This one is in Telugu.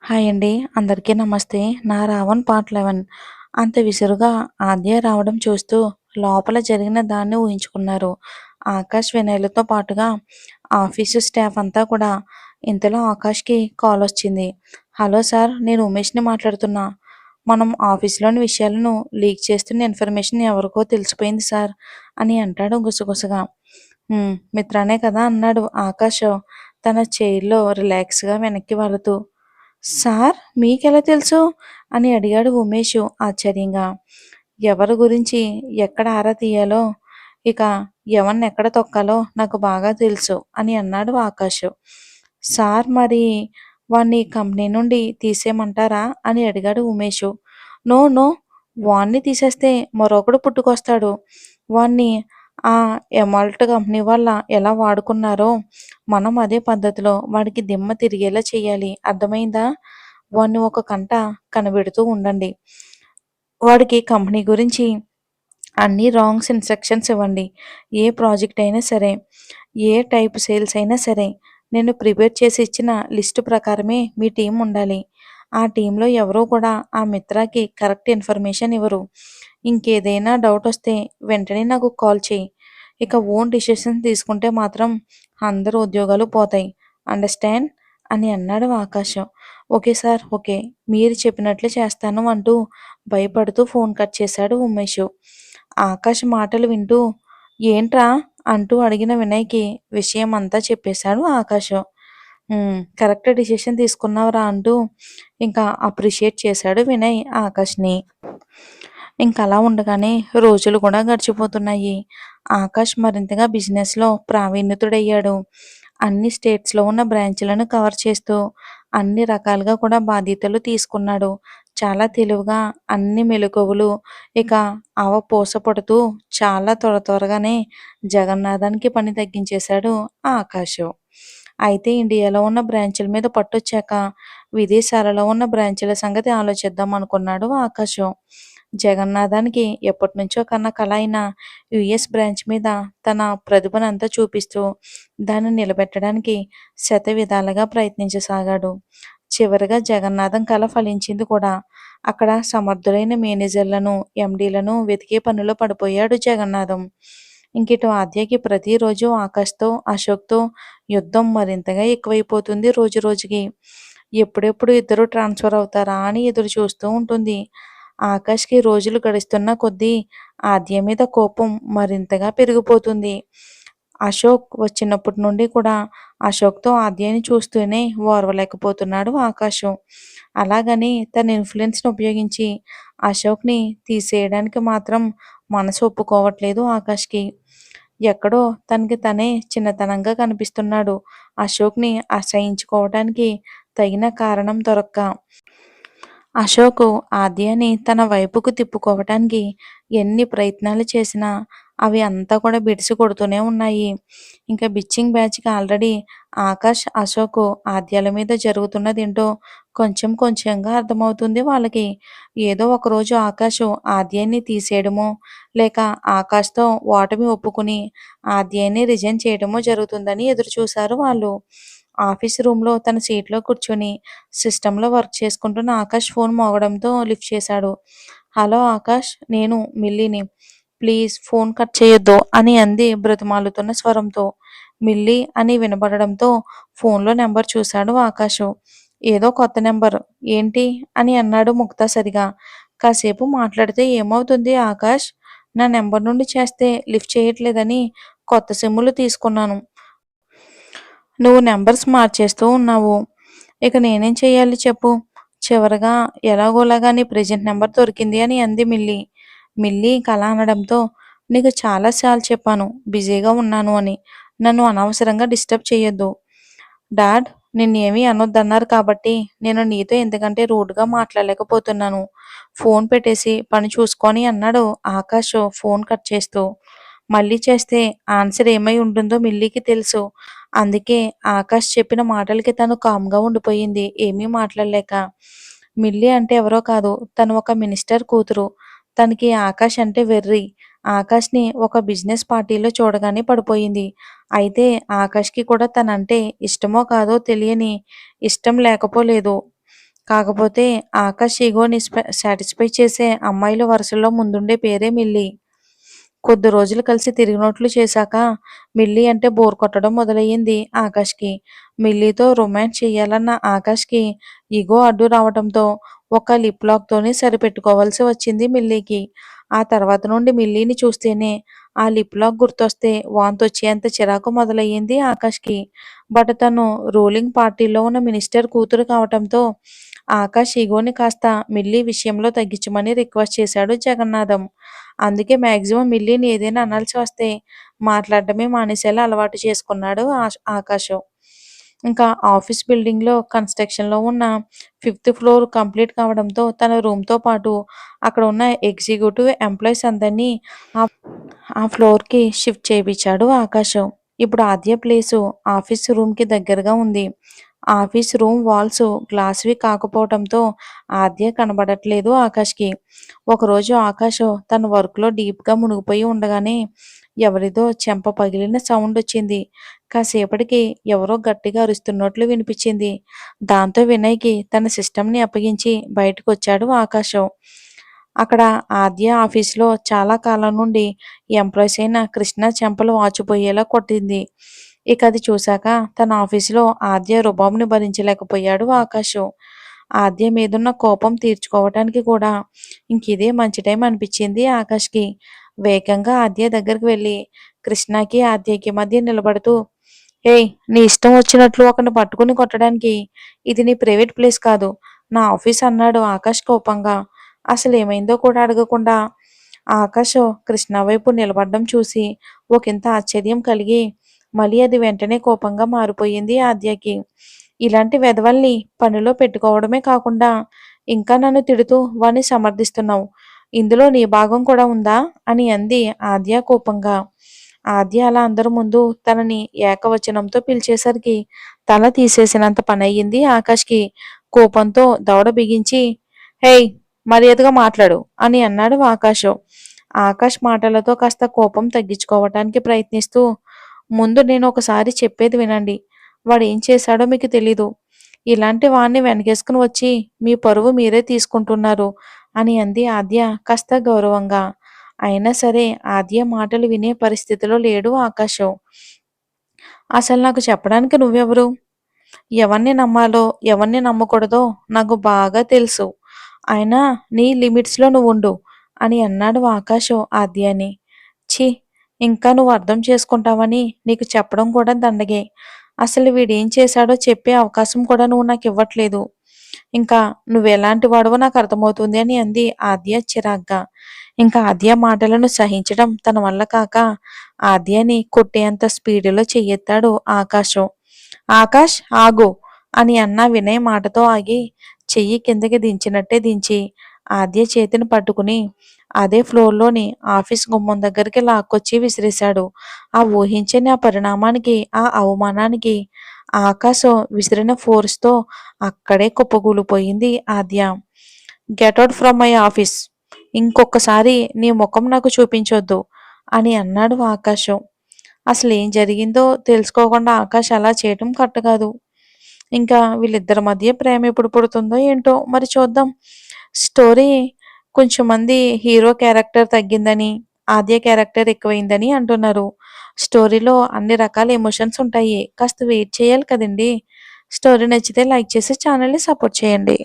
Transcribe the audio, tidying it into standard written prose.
హాయ్ అండి. అందరికీ నమస్తే. నా రావణ్ పార్ట్ 11 అంత విసురుగా ఆద్య రావడం చూస్తూ లోపల జరిగిన దాన్ని ఊహించుకున్నారు. ఆకాష్, వినయ్‌లతో పాటుగా ఆఫీసు స్టాఫ్ అంతా కూడా. ఇంతలో ఆకాష్‌కి కాలొచ్చింది. హలో సార్, నేను ఉమేష్‌ని మాట్లాడుతున్నా. మనం ఆఫీస్‌లోని విషయాలను లీక్ చేస్తున్న ఇన్ఫర్మేషన్ ఎవరికో తెలిసిపోయింది సార్ అని అంటాడు గుసగుసగా. మిత్రానే కదా అన్నాడు ఆకాష్ తన చైర్‌లో రిలాక్స్‌గా వెనక్కి వాలుతూ. సార్, మీకెలా తెలుసు అని అడిగాడు ఉమేష్ ఆశ్చర్యంగా. ఎవరి గురించి ఎక్కడ ఆరా తీయాలో, ఇక ఎవరిని ఎక్కడ తొక్కాలో నాకు బాగా తెలుసు అని అన్నాడు ఆకాష్. సార్, మరి వాణ్ణి కంపెనీ నుండి తీసేయమంటారా అని అడిగాడు ఉమేష్. నో నో, వాణ్ణి తీసేస్తే మరొకడు పుట్టుకొస్తాడు. వాణ్ణి ఆ ఎమాల్ట్ కంపెనీ వాళ్ళ ఎలా వాడుకున్నారో మనం అదే పద్ధతిలో వాడికి దిమ్మ తిరిగేలా చేయాలి. అర్థమైందా? వాడిని ఒక కంట కనిపెడుతూ ఉండండి. వాడికి కంపెనీ గురించి అన్ని రాంగ్స్ ఇన్స్ట్రక్షన్స్ ఇవ్వండి. ఏ ప్రాజెక్ట్ అయినా సరే, ఏ టైప్ సేల్స్ అయినా సరే, నేను ప్రిపేర్ చేసి ఇచ్చిన లిస్టు ప్రకారమే మీ టీం ఉండాలి. ఆ టీంలో ఎవరూ కూడా ఆ మిత్రాకి కరెక్ట్ ఇన్ఫర్మేషన్ ఇవ్వరు. ఇంకేదైనా డౌట్ వస్తే వెంటనే నాకు కాల్ చేయి. ఇక ఓన్ డిసిషన్స్ తీసుకుంటే మాత్రం అందరు ఉద్యోగాలు పోతాయి. అండర్‌స్టాండ్ అని అన్నాడు ఆకాష్. Okay sir, okay. మీరు చెప్పినట్లే చేస్తాను అంటూ భయపడుతూ ఫోన్ కట్ చేశాడు ఉమేష్. ఆకాష్ మాటలు వింటూ ఏంట్రా అంటూ అడిగిన వినయ్‌కి విషయం అంతా చెప్పేశాడు ఆకాష్. కరెక్ట్ డిసిషన్ తీసుకున్నావురా అంటూ ఇంకా అప్రిషియేట్ చేశాడు వినయ్ ఆకాష్‌ని. ఇంకలా ఉండగానే రోజులు కూడా గడిచిపోతున్నాయి. ఆకాష్ మరింతగా బిజినెస్‌లో ప్రావీణ్యతుడయ్యాడు. అన్ని స్టేట్స్‌లో ఉన్న బ్రాంచులను కవర్ చేస్తూ అన్ని రకాలుగా కూడా బాధ్యతలు తీసుకున్నాడు. చాలా తెలివిగా అన్ని మెళకువలు ఇక అవపోసపడుతూ చాలా త్వరగానే జగన్నాథానికి పని తగ్గించేశాడు ఆకాష్. అయితే ఇండియాలో ఉన్న బ్రాంచుల మీద పట్టొచ్చాక విదేశాలలో ఉన్న బ్రాంచుల సంగతి ఆలోచిద్దాం అనుకున్నాడు ఆకాష్. జగన్నాథానికి ఎప్పటినుంచో కన్న కల అయిన యుఎస్ బ్రాంచ్ మీద తన ప్రతిభనంతా చూపిస్తూ దాన్ని నిలబెట్టడానికి శతవిధాలుగా ప్రయత్నించసాగాడు. చివరగా జగన్నాథం కల ఫలించింది కూడా. అక్కడ సమర్థులైన మేనేజర్లను, ఎండీలను వెతికే పనిలో పడిపోయాడు జగన్నాథం. ఇంకిటు ఆద్యకి ప్రతిరోజు ఆకాష్‌తో, అశోక్‌తో యుద్ధం మరింతగా ఎక్కువైపోతుంది రోజురోజుకి. ఎప్పుడెప్పుడు ఇద్దరు ట్రాన్స్‌ఫర్ అవుతారా అని ఎదురు చూస్తూ ఉంటుంది. ఆకాష్‌కి రోజులు గడుస్తున్న కొద్దీ ఆద్య మీద కోపం మరింతగా పెరిగిపోతుంది. అశోక్ వచ్చినప్పటి నుండి కూడా అశోక్‌తో ఆద్యని చూస్తూనే ఓర్వలేకపోతున్నాడు ఆకాష్. అలాగని తన ఇన్‌ఫ్లుయెన్స్‌ని ఉపయోగించి అశోక్‌ని తీసేయడానికి మాత్రం మనసు ఒప్పుకోవట్లేదు ఆకాష్‌కి. ఎక్కడో తనకి తనే చిన్నతనంగా కనిపిస్తున్నాడు. అశోక్‌ని అసహ్యించుకోవడానికి తగిన కారణం దొరక్క. అశోక్ ఆద్యని తన వైపుకు తిప్పుకోవటానికి ఎన్ని ప్రయత్నాలు చేసినా అవి అంతా కూడా బెడిసి కొడుతూనే ఉన్నాయి. ఇంకా బిచ్చింగ్ బ్యాచ్‌కి ఆల్రెడీ ఆకాష్, అశోక్ ఆద్యాల మీద జరుగుతున్నదేంటో కొంచెం కొంచెంగా అర్థమవుతుంది వాళ్ళకి. ఏదో ఒకరోజు ఆకాష్ ఆద్యని తీసేయడమో, లేక ఆకాష్‌తో ఓటమి ఒప్పుకుని ఆద్యని రిజైన్ చేయడమో జరుగుతుందని ఎదురుచూశారు వాళ్ళు. ఆఫీస్ రూమ్‌లో తన సీట్‌లో కూర్చొని సిస్టమ్‌లో వర్క్ చేసుకుంటున్న ఆకాష్ ఫోన్ మోగడంతో లిఫ్ట్ చేశాడు. హలో ఆకాష్, నేను మిల్లీని. ప్లీజ్ ఫోన్ కట్ చేయొద్దు అని అంది బ్రతిమాలుతున్న స్వరంతో. మిల్లీ అని వినబడడంతో ఫోన్‌లో నెంబర్ చూశాడు ఆకాష్. ఏదో కొత్త నెంబర్. ఏంటి అని అన్నాడు ముక్తసరిగా. కాసేపు మాట్లాడితే ఏమవుతుంది ఆకాష్? నా నెంబర్ నుండి చేస్తే లిఫ్ట్ చేయట్లేదని కొత్త సిమ్ములు తీసుకున్నాను. నువ్వు నంబర్స్ మార్చేస్తూ ఉన్నావు. ఇక నేనేం చెయ్యాలి చెప్పు? చివరగా ఎలాగోలాగా నీ ప్రెజెంట్ నంబర్ దొరికింది అని అంది మిల్లీ. మిల్లీ ఇంక అలా అనడంతో నీకు చాలా సార్లు చెప్పాను బిజీగా ఉన్నాను అని. నన్ను అనవసరంగా డిస్టర్బ్ చెయ్యొద్దు. డాడ్, నిన్నేమీ అనొద్దన్నారు కాబట్టి నేను నీతో ఎందుకంటే రూడ్‌గా మాట్లాడలేకపోతున్నాను. ఫోన్ పెట్టేసి పని చూసుకో అని అన్నాడు ఆకాష్ ఫోన్ కట్ చేస్తూ. మళ్ళీ చేస్తే ఆన్సర్ ఏమై ఉంటుందో మిల్లీకి తెలుసు. అందుకే ఆకాష్ చెప్పిన మాటలకి తను కామ్‌గా ఉండిపోయింది ఏమీ మాట్లాడలేక. మిల్లీ అంటే ఎవరో కాదు, తను ఒక మినిస్టర్ కూతురు. తనకి ఆకాష్ అంటే వెర్రి. ఆకాష్‌ని ఒక బిజినెస్ పార్టీలో చూడగానే పడిపోయింది. అయితే ఆకాష్‌కి కూడా తనంటే ఇష్టమో కాదో తెలియని ఇష్టం లేకపోలేదు. కాకపోతే ఆకాష్ ఈగోని సాటిస్ఫై చేసే అమ్మాయిల వరుసలో ముందుండే పేరే మిల్లి. కొద్ది రోజులు కలిసి తిరిగినట్లు చేశాక మిల్లీ అంటే బోర్ కొట్టడం మొదలయ్యింది ఆకాష్కి. మిల్లీతో రొమాన్స్ చెయ్యాలన్న ఆకాష్కి ఇగో అడ్డు రావడంతో ఒక లిప్ లాక్తోనే సరిపెట్టుకోవాల్సి వచ్చింది మిల్లీకి. ఆ తర్వాత నుండి మిల్లీని చూస్తేనే ఆ లిప్ లాక్ గుర్తొస్తే వాంతొచ్చేంత చిరాకు మొదలయ్యింది ఆకాష్కి. బట్ తను రూలింగ్ పార్టీలో ఉన్న మినిస్టర్ కూతురు కావటంతో ఆకాష్ ఇగోని కాస్త మిల్లీ విషయంలో తగ్గించమని రిక్వెస్ట్ చేశాడు జగన్నాథం. అందుకే మాక్సిమం మిల్లీని ఏదైనా అనాల్సి వస్తే మాట్లాడడమే మానేసేలా అలవాటు చేసుకున్నాడు ఆకాష్. ఇంకా ఆఫీస్ బిల్డింగ్లో కన్స్ట్రక్షన్లో ఉన్న 5th ఫ్లోర్ కంప్లీట్ కావడంతో తన రూమ్తో పాటు అక్కడ ఉన్న ఎగ్జిక్యూటివ్ ఎంప్లాయీస్ అందరినీ ఆ ఆ ఫ్లోర్కి షిఫ్ట్ చేయించాడు ఆకాష్. ఇప్పుడు ఆద్య ప్లేసు ఆఫీస్ రూమ్కి దగ్గరగా ఉంది. ఆఫీస్ రూమ్ వాల్స్ గ్లాస్వి కాకపోవడంతో ఆద్య కనబడట్లేదు ఆకాష్కి. ఒకరోజు ఆకాష్ తన వర్క్లో డీప్గా మునిగిపోయి ఉండగానే ఎవరిదో చెంప పగిలిన సౌండ్ వచ్చింది. కాసేపటికి ఎవరో గట్టిగా అరుస్తున్నట్లు వినిపించింది. దాంతో వినయ్కి తన సిస్టమ్ని అప్పగించి బయటకు వచ్చాడు ఆకాష్. అక్కడ ఆద్య ఆఫీస్లో చాలా కాలం నుండి ఎంప్లాయీస్ అయిన కృష్ణ చెంపలు వాచిపోయేలా కొట్టింది. ఇక అది చూశాక తన ఆఫీసులో ఆద్య రుబాబుని భరించలేకపోయాడు ఆకాష్. ఆద్య మీదున్న కోపం తీర్చుకోవటానికి కూడా ఇంకిదే మంచి టైం అనిపించింది ఆకాష్కి. వేగంగా ఆద్య దగ్గరికి వెళ్ళి కృష్ణకి ఆద్యకి మధ్య నిలబడుతూ, ఏయ్, నీ ఇష్టం వచ్చినట్లు ఒకరిని పట్టుకుని కొట్టడానికి ఇది నీ ప్రైవేట్ ప్లేస్ కాదు, నా ఆఫీస్ అన్నాడు ఆకాష్ కోపంగా. అసలు ఏమైందో కూడా అడగకుండా ఆకాష్ కృష్ణ వైపు నిలబడడం చూసి ఒకంత ఆశ్చర్యం కలిగి మళ్ళీ అది వెంటనే కోపంగా మారిపోయింది ఆద్యకి. ఇలాంటి వెధవల్ని పనిలో పెట్టుకోవడమే కాకుండా ఇంకా నన్ను తిడుతూ వాణ్ణి సమర్థిస్తున్నావు, ఇందులో నీ భాగం కూడా ఉందా అని అంది ఆద్య కోపంగా. ఆద్య అలా అందరి ముందు తనని ఏకవచనంతో పిలిచేసరికి తల తీసేసినంత పని అయ్యింది ఆకాష్కి. కోపంతో దవడ బిగించి, హేయ్, మర్యాదగా మాట్లాడు అని అన్నాడు ఆకాష్. ఆకాష్ మాటలతో కాస్త కోపం తగ్గించుకోవటానికి ప్రయత్నిస్తూ, ముందు నేను ఒకసారి చెప్పేది వినండి, వాడు ఏం చేశాడో మీకు తెలీదు. ఇలాంటి వాణ్ణి వెనకేసుకుని వచ్చి మీ పరువు మీరే తీసుకుంటున్నారు అని అంది ఆద్య కాస్త గౌరవంగా. అయినా సరే ఆద్య మాటలు వినే పరిస్థితిలో లేడు ఆకాష్. అసలు నాకు చెప్పడానికి నువ్వెవరు? ఎవరిని నమ్మాలో ఎవరిని నమ్మకూడదో నాకు బాగా తెలుసు. అయినా నీ లిమిట్స్లో నువ్వు ఉండు అని అన్నాడు ఆకాష్ ఆద్యాని. ఛీ, ఇంకా నువ్వు అర్థం చేసుకుంటావని నీకు చెప్పడం కూడా దండగే. అసలు వీడేం చేశాడో చెప్పే అవకాశం కూడా నువ్వు నాకు ఇవ్వట్లేదు. ఇంకా నువ్వెలాంటి వాడవో నాకు అర్థమవుతుంది అని అంది ఆద్య చిరాగ్గా. ఇంకా ఆద్య మాటలను సహించడం తన వల్ల కాక ఆద్యని కొట్టేంత స్పీడులో చెయ్యెత్తాడు ఆకాష్. ఆకాష్, ఆగు అని అన్న వినయ్ మాటతో ఆగి చెయ్యి కిందకి దించినట్టే దించి ఆద్య చేతిని పట్టుకుని అదే ఫ్లోర్లోని ఆఫీస్ గుమ్మం దగ్గరికి లాక్కొచ్చి విసిరేశాడు. ఆ ఊహించని ఆ పరిణామానికి, ఆ అవమానానికి ఆకాశం విసిరిన ఫోర్స్తో అక్కడే కుప్పకూలిపోయింది ఆద్య. గెట్అవుట్ ఫ్రమ్ మై ఆఫీస్, ఇంకొకసారి నీ ముఖం నాకు చూపించొద్దు అని అన్నాడు ఆకాశం. అసలు ఏం జరిగిందో తెలుసుకోకుండా ఆకాష్ అలా చేయటం కరెక్ట్ కాదు. ఇంకా వీళ్ళిద్దరి మధ్య ప్రేమ ఎప్పుడు పుడుతుందో ఏంటో మరి చూద్దాం. స్టోరీ కొంచెం మంది హీరో క్యారెక్టర్ తగ్గిందని, ఆద్య క్యారెక్టర్ ఎక్కువైందని అంటున్నారు. స్టోరీలో అన్ని రకాల ఎమోషన్స్ ఉంటాయి, కాస్త వెయిట్ చేయాలి కదండి. స్టోరీ నచ్చితే లైక్ చేసి ఛానల్ని సపోర్ట్ చేయండి.